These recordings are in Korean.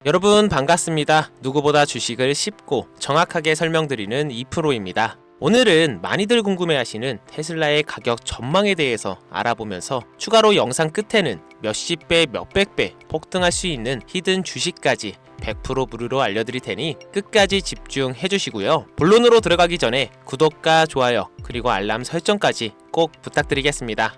여러분 반갑습니다. 누구보다 주식을 쉽고 정확하게 설명드리는 2프로입니다. 오늘은 많이들 궁금해하시는 테슬라의 가격 전망에 대해서 알아보면서 추가로 영상 끝에는 몇십 배, 몇백 배 폭등할 수 있는 히든 주식까지 100% 무료로 알려드릴 테니 끝까지 집중해 주시고요. 본론으로 들어가기 전에 구독과 좋아요 그리고 알람 설정까지 꼭 부탁드리겠습니다.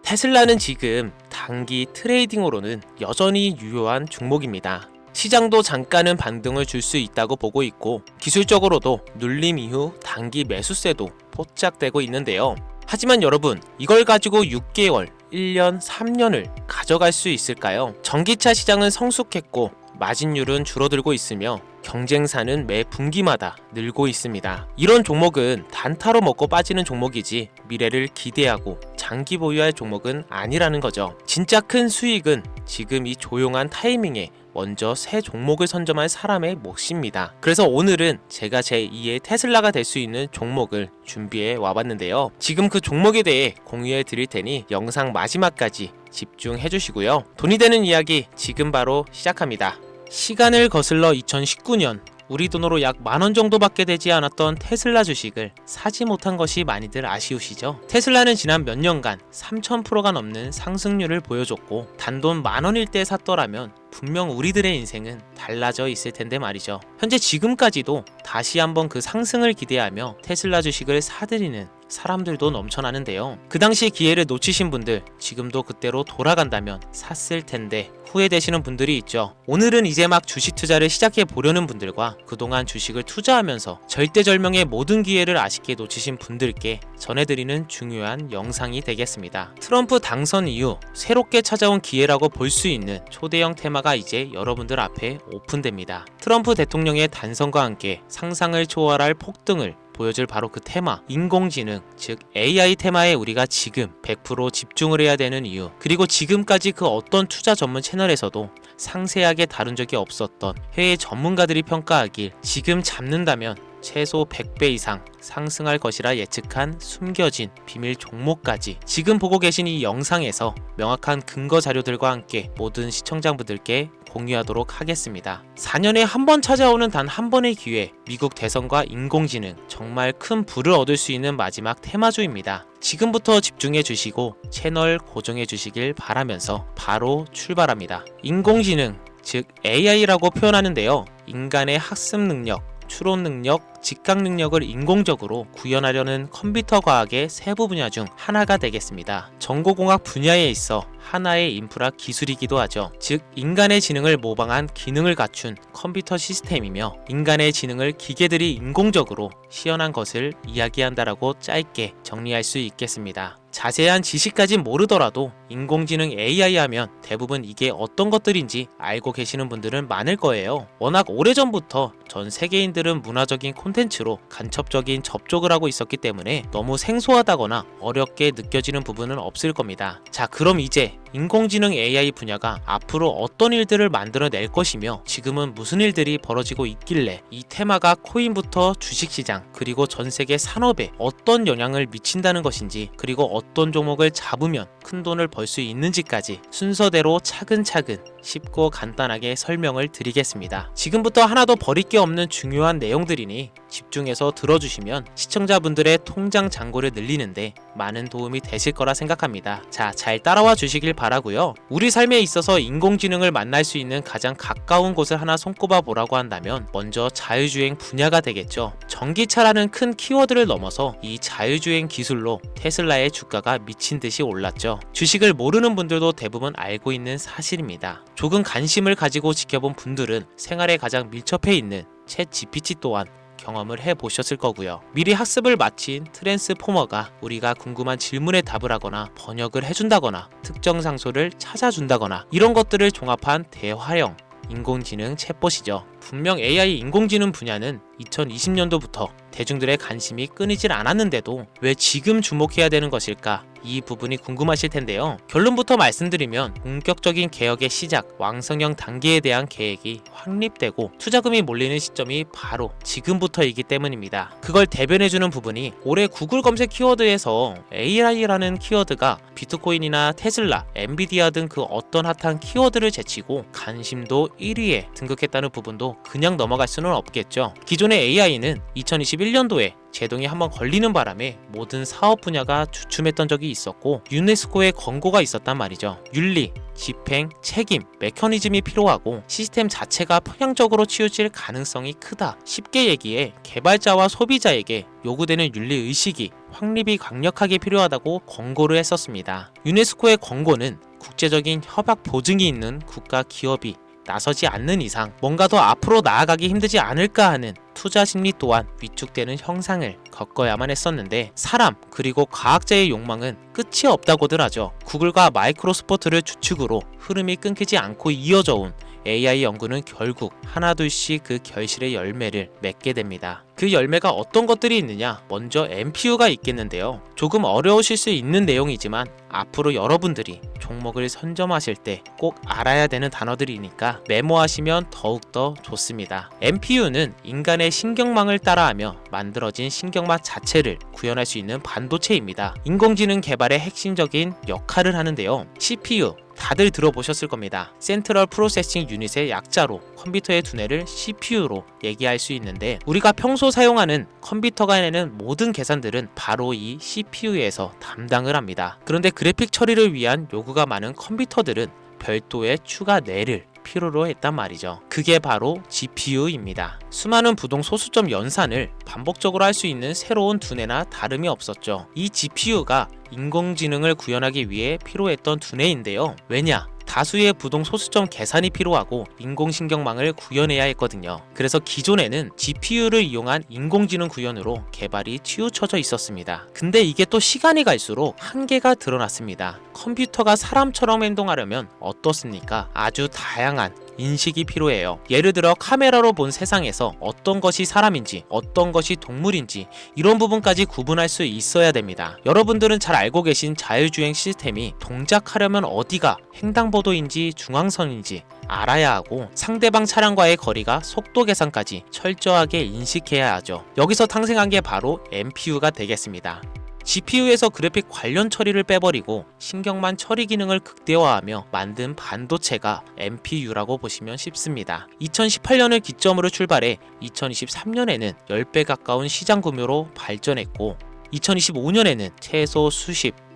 테슬라는 지금 단기 트레이딩으로는 여전히 유효한 종목입니다. 시장도 잠깐은 반등을 줄 수 있다고 보고 있고 기술적으로도 눌림 이후 단기 매수세도 포착되고 있는데요. 하지만 여러분, 이걸 가지고 6개월, 1년, 3년을 가져갈 수 있을까요? 전기차 시장은 성숙했고 마진율은 줄어들고 있으며 경쟁사는 매 분기마다 늘고 있습니다. 이런 종목은 단타로 먹고 빠지는 종목이지 미래를 기대하고 장기 보유할 종목은 아니라는 거죠. 진짜 큰 수익은 지금 이 조용한 타이밍에 먼저 새 종목을 선점할 사람의 몫입니다. 그래서 오늘은 제가 제2의 테슬라가 될 수 있는 종목을 준비해 와봤는데요. 지금 그 종목에 대해 공유해 드릴 테니 영상 마지막까지 집중해 주시고요. 돈이 되는 이야기 지금 바로 시작합니다. 시간을 거슬러 2019년 우리 돈으로 약 10,000원 정도밖에 되지 않았던 테슬라 주식을 사지 못한 것이 많이들 아쉬우시죠? 테슬라는 지난 몇 년간 3000%가 넘는 상승률을 보여줬고 단돈 10,000원일 때 샀더라면 분명 우리들의 인생은 달라져 있을 텐데 말이죠. 현재 지금까지도 다시 한번 그 상승을 기대하며 테슬라 주식을 사들이는 사람들도 넘쳐나는데요. 그 당시 기회를 놓치신 분들 지금도 그때로 돌아간다면 샀을 텐데 후회되시는 분들이 있죠. 오늘은 이제 막 주식 투자를 시작해 보려는 분들과 그동안 주식을 투자하면서 절대절명의 모든 기회를 아쉽게 놓치신 분들께 전해드리는 중요한 영상이 되겠습니다. 트럼프 당선 이후 새롭게 찾아온 기회라고 볼 수 있는 초대형 테마가 이제 여러분들 앞에 오픈됩니다. 트럼프 대통령의 단선과 함께 상상을 초월할 폭등을 보여줄 바로 그 테마, 인공지능, 즉 AI 테마에 우리가 지금 100% 집중을 해야 되는 이유, 그리고 지금까지 그 어떤 투자 전문 채널에서도 상세하게 다룬 적이 없었던 해외 전문가들이 평가하길 지금 잡는다면 최소 100배 이상 상승할 것이라 예측한 숨겨진 비밀 종목까지 지금 보고 계신 이 영상에서 명확한 근거 자료들과 함께 모든 시청자분들께 공유하도록 하겠습니다. 4년에 한 번 찾아오는 단 한 번의 기회, 미국 대선과 인공지능, 정말 큰 부를 얻을 수 있는 마지막 테마주입니다. 지금부터 집중해 주시고 채널 고정해 주시길 바라면서 바로 출발합니다. 인공지능, 즉 AI라고 표현하는데요. 인간의 학습 능력, 추론 능력, 직각 능력을 인공적으로 구현하려는 컴퓨터 과학의 세부 분야 중 하나가 되겠습니다. 정보공학 분야에 있어 하나의 인프라 기술이기도 하죠. 즉 인간의 지능을 모방한 기능을 갖춘 컴퓨터 시스템이며 인간의 지능을 기계들이 인공적으로 시연한 것을 이야기한다라고 짧게 정리할 수 있겠습니다. 자세한 지식까진 모르더라도 인공지능 AI 하면 대부분 이게 어떤 것들인지 알고 계시는 분들은 많을 거예요. 워낙 오래전부터 전 세계인들은 문화적인 콘텐츠로 간접적인 접촉을 하고 있었기 때문에 너무 생소하다거나 어렵게 느껴지는 부분은 없을 겁니다. 자, 그럼 이제 인공지능 AI 분야가 앞으로 어떤 일들을 만들어낼 것이며 지금은 무슨 일들이 벌어지고 있길래 이 테마가 코인부터 주식시장 그리고 전 세계 산업에 어떤 영향을 미친다는 것인지, 그리고 어떤 종목을 잡으면 큰 돈을 벌 수 있는지까지 순서대로 차근차근 쉽고 간단하게 설명을 드리겠습니다. 지금부터 하나도 버릴 게 없는 중요한 내용들이니 집중해서 들어주시면 시청자분들의 통장 잔고를 늘리는데 많은 도움이 되실 거라 생각합니다. 자, 잘 따라와 주시길 바라고요. 우리 삶에 있어서 인공지능을 만날 수 있는 가장 가까운 곳을 하나 손꼽아 보라고 한다면 먼저 자율주행 분야가 되겠죠. 전기차라는 큰 키워드를 넘어서 이 자율주행 기술로 테슬라의 주가가 미친 듯이 올랐죠. 주식을 모르는 분들도 대부분 알고 있는 사실입니다. 조금 관심을 가지고 지켜본 분들은 생활에 가장 밀접해 있는 챗 GPT 또한 경험을 해보셨을 거고요. 미리 학습을 마친 트랜스포머가 우리가 궁금한 질문에 답을 하거나 번역을 해준다거나 특정 장소를 찾아준다거나 이런 것들을 종합한 대화형 인공지능 챗봇이죠. 분명 AI 인공지능 분야는 2020년도부터 대중들의 관심이 끊이질 않았는데도 왜 지금 주목해야 되는 것일까? 이 부분이 궁금하실 텐데요. 결론부터 말씀드리면 본격적인 개혁의 시작, 왕성형 단계에 대한 계획이 확립되고 투자금이 몰리는 시점이 바로 지금부터이기 때문입니다. 그걸 대변해주는 부분이 올해 구글 검색 키워드에서 AI라는 키워드가 비트코인이나 테슬라, 엔비디아 등 그 어떤 핫한 키워드를 제치고 관심도 1위에 등극했다는 부분도 그냥 넘어갈 수는 없겠죠. 기존의 AI는 2021년도에 제동이 한번 걸리는 바람에 모든 사업 분야가 주춤했던 적이 있었고 유네스코의 권고가 있었단 말이죠. 윤리, 집행, 책임, 메커니즘이 필요하고 시스템 자체가 편향적으로 치우칠 가능성이 크다. 쉽게 얘기해 개발자와 소비자에게 요구되는 윤리의식이 확립이 강력하게 필요하다고 권고를 했었습니다. 유네스코의 권고는 국제적인 협약 보증이 있는 국가 기업이 나서지 않는 이상 뭔가 더 앞으로 나아가기 힘들지 않을까 하는 투자 심리 또한 위축되는 형상을 겪어야만 했었는데 사람 그리고 과학자의 욕망은 끝이 없다고들 하죠. 구글과 마이크로소프트를 주축으로 흐름이 끊기지 않고 이어져 온 AI 연구는 결국 하나둘씩 그 결실의 열매를 맺게 됩니다. 그 열매가 어떤 것들이 있느냐? 먼저 NPU가 있겠는데요. 조금 어려우실 수 있는 내용이지만 앞으로 여러분들이 종목을 선점하실 때 꼭 알아야 되는 단어들이니까 메모하시면 더욱더 좋습니다. NPU는 인간의 신경망을 따라하며 만들어진 신경망 자체를 구현할 수 있는 반도체입니다. 인공지능 개발의 핵심적인 역할을 하는데요. CPU 다들 들어보셨을 겁니다. 센트럴 프로세싱 유닛의 약자로 컴퓨터의 두뇌를 CPU로 얘기할 수 있는데 우리가 평소 사용하는 컴퓨터가 해내는 모든 계산들은 바로 이 CPU에서 담당을 합니다. 그런데 그래픽 처리를 위한 요구가 많은 컴퓨터들은 별도의 추가 뇌를 필요로 했단 말이죠. 그게 바로 GPU입니다. 수많은 부동 소수점 연산을 반복적으로 할 수 있는 새로운 두뇌나 다름이 없었죠. 이 GPU가 인공지능을 구현하기 위해 필요했던 두뇌인데요. 왜냐? 다수의 부동 소수점 계산이 필요하고 인공신경망을 구현해야 했거든요. 그래서 기존에는 GPU를 이용한 인공지능 구현으로 개발이 치우쳐져 있었습니다. 근데 이게 또 시간이 갈수록 한계가 드러났습니다. 컴퓨터가 사람처럼 행동하려면 어떻습니까? 아주 다양한 인식이 필요해요. 예를 들어 카메라로 본 세상에서 어떤 것이 사람인지 어떤 것이 동물인지 이런 부분까지 구분할 수 있어야 됩니다. 여러분들은 잘 알고 계신 자율주행 시스템이 동작하려면 어디가 횡단보도인지 중앙선인지 알아야 하고 상대방 차량과의 거리가 속도 계산까지 철저하게 인식해야 하죠. 여기서 탄생한 게 바로 NPU가 되겠습니다. GPU에서 그래픽 관련 처리를 빼버리고 신경만 처리 기능을 극대화하며 만든 반도체가 NPU라고 보시면 쉽습니다. 2018년을 기점으로 출발해 2023년에는 10배 가까운 시장 규모로 발전했고 2025년에는 최소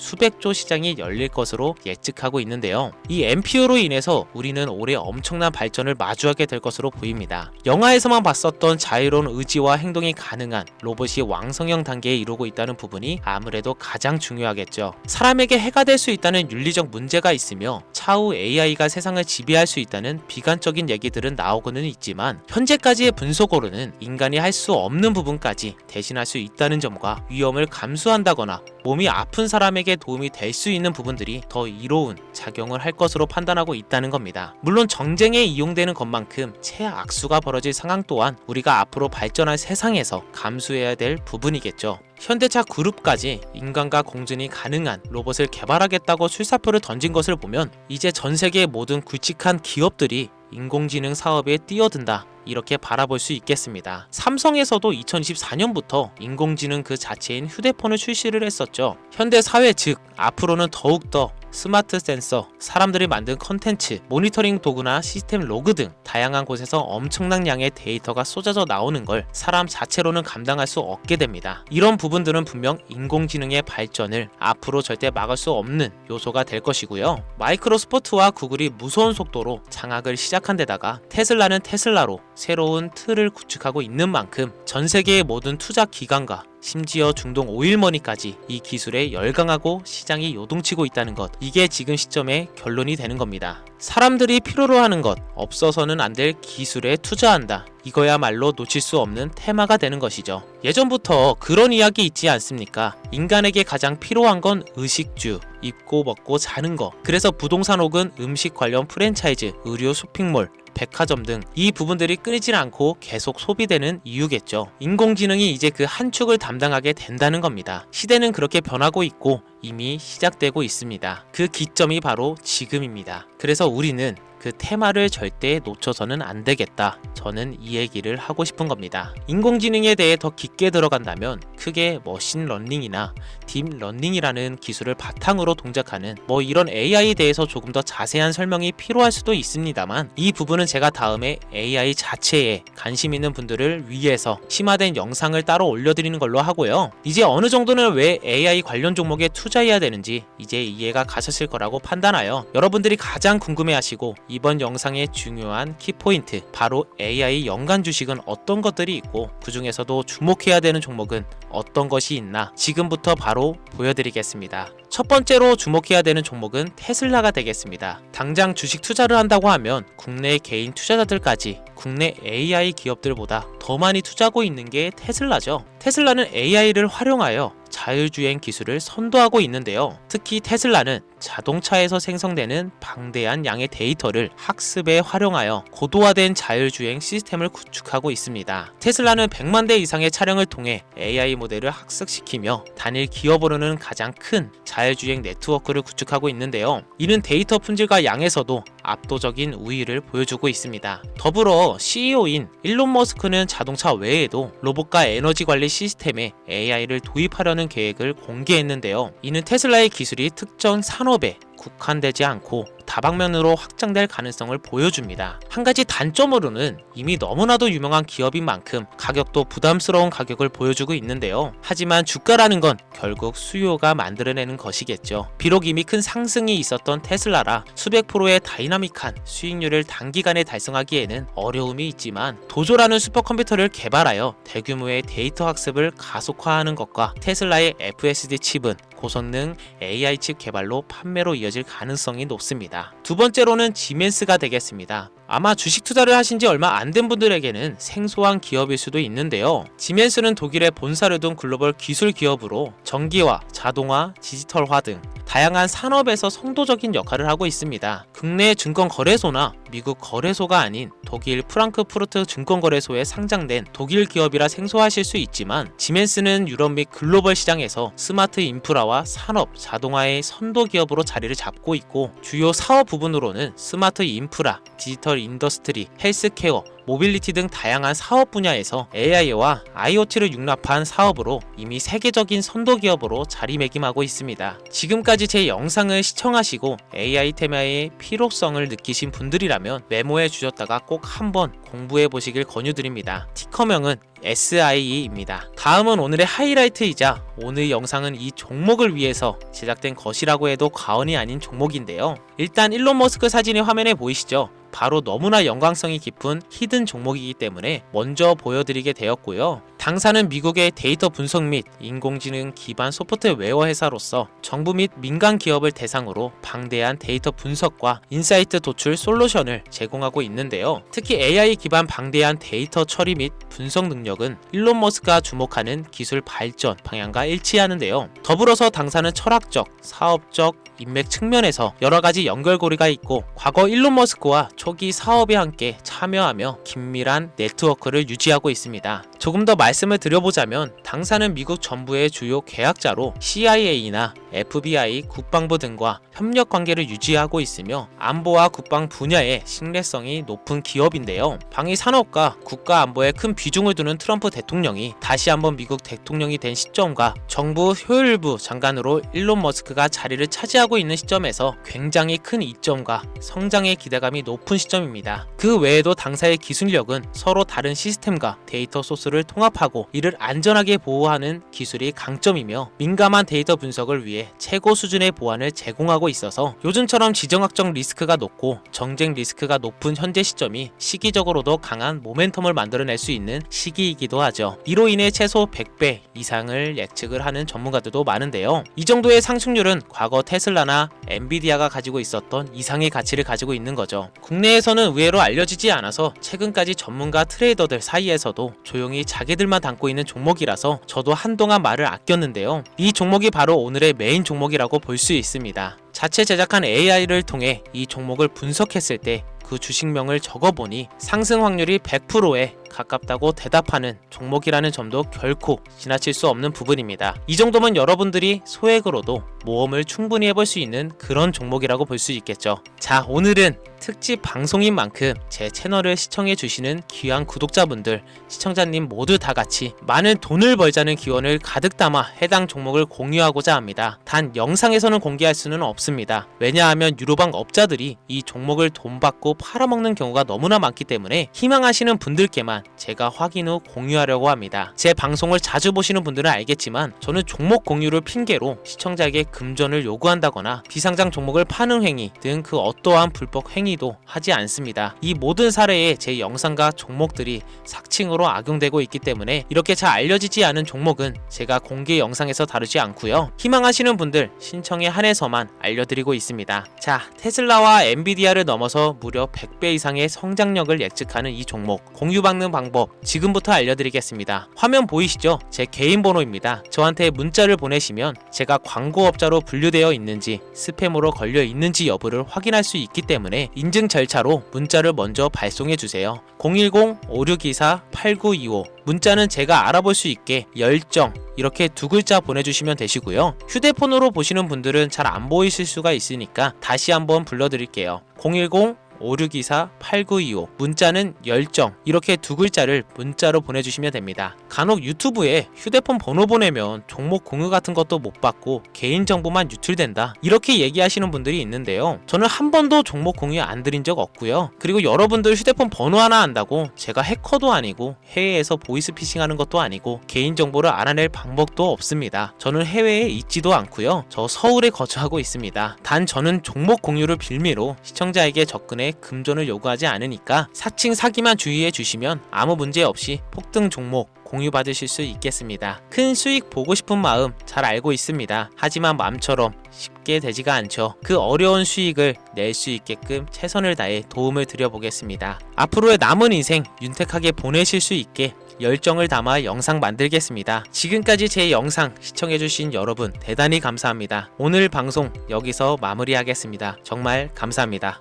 수백조 시장이 열릴 것으로 예측하고 있는데요. 이 NPU로 인해서 우리는 올해 엄청난 발전을 마주하게 될 것으로 보입니다. 영화에서만 봤었던 자유로운 의지와 행동이 가능한 로봇이 왕성형 단계에 이르고 있다는 부분이 아무래도 가장 중요하겠죠. 사람에게 해가 될 수 있다는 윤리적 문제가 있으며 차후 AI가 세상을 지배할 수 있다는 비관적인 얘기들은 나오고는 있지만 현재까지의 분석으로는 인간이 할 수 없는 부분까지 대신할 수 있다는 점과 위험을 감수한다거나 몸이 아픈 사람에게 도움이 될 수 있는 부분들이 더 이로운 작용을 할 것으로 판단하고 있다는 겁니다. 물론 정쟁에 이용되는 것만큼 최악수가 벌어질 상황 또한 우리가 앞으로 발전할 세상에서 감수해야 될 부분이겠죠. 현대차 그룹까지 인간과 공존이 가능한 로봇을 개발하겠다고 출사표를 던진 것을 보면 이제 전 세계의 모든 굵직한 기업들이 인공지능 사업에 뛰어든다 이렇게 바라볼 수 있겠습니다. 삼성에서도 2024년부터 인공지능 그 자체인 휴대폰을 출시를 했었죠. 현대 사회 즉 앞으로는 더욱더 스마트 센서, 사람들이 만든 컨텐츠, 모니터링 도구나 시스템 로그 등 다양한 곳에서 엄청난 양의 데이터가 쏟아져 나오는 걸 사람 자체로는 감당할 수 없게 됩니다. 이런 부분들은 분명 인공지능의 발전을 앞으로 절대 막을 수 없는 요소가 될 것이고요. 마이크로소프트와 구글이 무서운 속도로 장악을 시작한 데다가 테슬라는 테슬라로 새로운 틀을 구축하고 있는 만큼 전 세계의 모든 투자 기관과 심지어 중동 오일머니까지 이 기술에 열광하고 시장이 요동치고 있다는 것, 이게 지금 시점의 결론이 되는 겁니다. 사람들이 필요로 하는 것, 없어서는 안 될 기술에 투자한다. 이거야말로 놓칠 수 없는 테마가 되는 것이죠. 예전부터 그런 이야기 있지 않습니까? 인간에게 가장 필요한 건 의식주, 입고 먹고 자는 거. 그래서 부동산 혹은 음식 관련 프랜차이즈, 의료 쇼핑몰, 백화점 등 이 부분들이 끊이질 않고 계속 소비되는 이유겠죠. 인공지능이 이제 그 한 축을 담당하게 된다는 겁니다. 시대는 그렇게 변하고 있고 이미 시작되고 있습니다. 그 기점이 바로 지금입니다. 그래서 우리는 그 테마를 절대 놓쳐서는 안 되겠다. 저는 이 얘기를 하고 싶은 겁니다. 인공지능에 대해 더 깊게 들어간다면 크게 머신러닝이나 딥러닝이라는 기술을 바탕으로 동작하는 이런 AI에 대해서 조금 더 자세한 설명이 필요할 수도 있습니다만 이 부분은 제가 다음에 AI 자체에 관심 있는 분들을 위해서 심화된 영상을 따로 올려드리는 걸로 하고요. 이제 어느 정도는 왜 AI 관련 종목에 투자해야 되는지 이제 이해가 가셨을 거라고 판단하여 여러분들이 가장 궁금해하시고 이번 영상의 중요한 키포인트, 바로 AI 연간 주식은 어떤 것들이 있고 그 중에서도 주목해야 되는 종목은 어떤 것이 있나 지금부터 바로 보여드리겠습니다. 첫 번째로 주목해야 되는 종목은 테슬라가 되겠습니다. 당장 주식 투자를 한다고 하면 국내 개인 투자자들까지 국내 AI 기업들보다 더 많이 투자하고 있는 게 테슬라죠. 테슬라는 AI를 활용하여 자율주행 기술을 선도하고 있는데요. 특히 테슬라는 자동차에서 생성되는 방대한 양의 데이터를 학습에 활용하여 고도화된 자율주행 시스템을 구축하고 있습니다. 테슬라는 100만 대 이상의 차량을 통해 AI 모델을 학습시키며 단일 기업으로는 가장 큰 자율주행 네트워크를 구축하고 있는데요. 이는 데이터 품질과 양에서도 압도적인 우위를 보여주고 있습니다. 더불어 CEO인 일론 머스크는 자동차 외에도 로봇과 에너지 관리 시스템에 AI를 도입하려는 계획을 공개했는데요. 이는 테슬라의 기술이 특정 산업에 국한되지 않고 다방면으로 확장될 가능성을 보여줍니다. 한 가지 단점으로는 이미 너무나도 유명한 기업인 만큼 가격도 부담스러운 가격을 보여주고 있는데요. 하지만 주가라는 건 결국 수요가 만들어내는 것이겠죠. 비록 이미 큰 상승이 있었던 테슬라라 수백 프로의 다이나믹한 수익률을 단기간에 달성하기에는 어려움이 있지만 도조라는 슈퍼컴퓨터를 개발하여 대규모의 데이터 학습을 가속화하는 것과 테슬라의 FSD 칩은 고성능 AI 칩 개발로 판매로 이어질 가능성이 높습니다. 두 번째로는 지멘스가 되겠습니다. 아마 주식 투자를 하신 지 얼마 안 된 분들에게는 생소한 기업일 수도 있는데요. 지멘스는 독일에 본사를 둔 글로벌 기술 기업으로 전기화, 자동화, 디지털화 등 다양한 산업에서 선도적인 역할을 하고 있습니다. 국내 증권거래소나 미국 거래소가 아닌 독일 프랑크푸르트 증권거래소에 상장된 독일 기업이라 생소하실 수 있지만 지멘스는 유럽 및 글로벌 시장에서 스마트 인프라와 산업, 자동화의 선도 기업으로 자리를 잡고 있고 주요 사업 부분으로는 스마트 인프라, 디지털 인더스트리, 헬스케어, 모빌리티 등 다양한 사업 분야에서 AI와 IoT를 융합한 사업으로 이미 세계적인 선도 기업으로 자리매김하고 있습니다. 지금까지 제 영상을 시청하시고 AI 테마의 필요성을 느끼신 분들이라면 메모해 주셨다가 꼭 한번 공부해 보시길 권유드립니다. 티커명은 SIE입니다. 다음은 오늘의 하이라이트이자 오늘 영상은 이 종목을 위해서 제작된 것이라고 해도 과언이 아닌 종목인데요. 일단 일론 머스크 사진이 화면에 보이시죠? 바로 너무나 연관성이 깊은 히든 종목이기 때문에 먼저 보여드리게 되었고요. 당사는 미국의 데이터 분석 및 인공지능 기반 소프트웨어 회사로서 정부 및 민간 기업을 대상으로 방대한 데이터 분석과 인사이트 도출 솔루션을 제공하고 있는데요. 특히 AI 기반 방대한 데이터 처리 및 분석 능력은 일론 머스크가 주목하는 기술 발전 방향과 일치하는데요. 더불어서 당사는 철학적, 사업적, 인맥 측면에서 여러가지 연결고리가 있고 과거 일론 머스크와 초기 사업에 함께 참여하며 긴밀한 네트워크를 유지하고 있습니다. 조금 더 말씀을 드려보자면 당사는 미국 정부의 주요 계약자로 CIA나 FBI, 국방부 등과 협력 관계를 유지하고 있으며 안보와 국방 분야의 신뢰성이 높은 기업인데요. 방위 산업과 국가 안보에 큰 비중을 두는 트럼프 대통령이 다시 한번 미국 대통령이 된 시점과 정부 효율부 장관으로 일론 머스크가 자리를 차지하고 있는 시점에서 굉장히 큰 이점과 성장의 기대감이 높은 시점입니다. 그 외에도 당사의 기술력은 서로 다른 시스템과 데이터 소스를 통합하고 이를 안전하게 보호하는 기술이 강점이며 민감한 데이터 분석을 위해 최고 수준의 보안을 제공하고 있어서 요즘처럼 지정학적 리스크가 높고 정쟁 리스크가 높은 현재 시점이 시기적으로도 강한 모멘텀을 만들어낼 수 있는 시기이기도 하죠. 이로 인해 최소 100배 이상을 예측을 하는 전문가들도 많은데요. 이 정도의 상승률은 과거 테슬라나 엔비디아가 가지고 있었던 이상의 가치를 가지고 있는 거죠. 국내에서는 의외로 알려지지 않아서 최근까지 전문가 트레이더들 사이에서도 조용히 자기들만 담고 있는 종목이라서 저도 한동안 말을 아꼈는데요. 이 종목이 바로 오늘의 메인 종목이라고 볼 수 있습니다. 자체 제작한 AI를 통해 이 종목을 분석했을 때 그 주식명을 적어보니 상승 확률이 100%에 가깝다고 대답하는 종목이라는 점도 결코 지나칠 수 없는 부분입니다. 이 정도면 여러분들이 소액으로도 모험을 충분히 해볼 수 있는 그런 종목이라고 볼 수 있겠죠. 자, 오늘은 특집 방송인 만큼 제 채널을 시청해주시는 귀한 구독자분들, 시청자님 모두 다 같이 많은 돈을 벌자는 기원을 가득 담아 해당 종목을 공유하고자 합니다. 단 영상에서는 공개할 수는 없습니다. 왜냐하면 유로방 업자들이 이 종목을 돈 받고 팔아먹는 경우가 너무나 많기 때문에 희망하시는 분들께만 제가 확인 후 공유하려고 합니다. 제 방송을 자주 보시는 분들은 알겠지만 저는 종목 공유를 핑계로 시청자에게 금전을 요구한다거나 비상장 종목을 파는 행위 등 그 어떠한 불법 행위도 하지 않습니다. 이 모든 사례에 제 영상과 종목들이 삭칭으로 악용되고 있기 때문에 이렇게 잘 알려지지 않은 종목은 제가 공개 영상에서 다루지 않고요. 희망하시는 분들 신청에 한해서만 알려드리고 있습니다. 자, 테슬라와 엔비디아를 넘어서 무려 100배 이상의 성장력을 예측하는 이 종목 공유받는 방법 지금부터 알려드리겠습니다. 화면 보이시죠? 제 개인 번호입니다. 저한테 문자를 보내시면 제가 광고업자로 분류되어 있는지 스팸으로 걸려 있는지 여부를 확인할 수 있기 때문에 인증 절차로 문자를 먼저 발송해 주세요. 010-5624-8925 문자는 제가 알아볼 수 있게 열정 이렇게 두 글자 보내주시면 되시고요. 휴대폰으로 보시는 분들은 잘 안 보이실 수가 있으니까 다시 한번 불러드릴게요. 010-5624-8925 문자는 열정 이렇게 두 글자를 문자로 보내주시면 됩니다. 간혹 유튜브에 휴대폰 번호 보내면 종목 공유 같은 것도 못 받고 개인정보만 유출된다 이렇게 얘기하시는 분들이 있는데요. 저는 한 번도 종목 공유 안 드린 적 없고요. 그리고 여러분들 휴대폰 번호 하나 안다고 제가 해커도 아니고 해외에서 보이스피싱 하는 것도 아니고 개인정보를 알아낼 방법도 없습니다. 저는 해외에 있지도 않고요. 저 서울에 거주하고 있습니다. 단 저는 종목 공유를 빌미로 시청자에게 접근해 금전을 요구하지 않으니까 사칭 사기만 주의해 주시면 아무 문제 없이 폭등 종목 공유받으실 수 있겠습니다. 큰 수익 보고 싶은 마음 잘 알고 있습니다. 하지만 마음처럼 쉽게 되지가 않죠. 그 어려운 수익을 낼 수 있게끔 최선을 다해 도움을 드려보겠습니다. 앞으로의 남은 인생 윤택하게 보내실 수 있게 열정을 담아 영상 만들겠습니다. 지금까지 제 영상 시청해주신 여러분 대단히 감사합니다. 오늘 방송 여기서 마무리하겠습니다. 정말 감사합니다.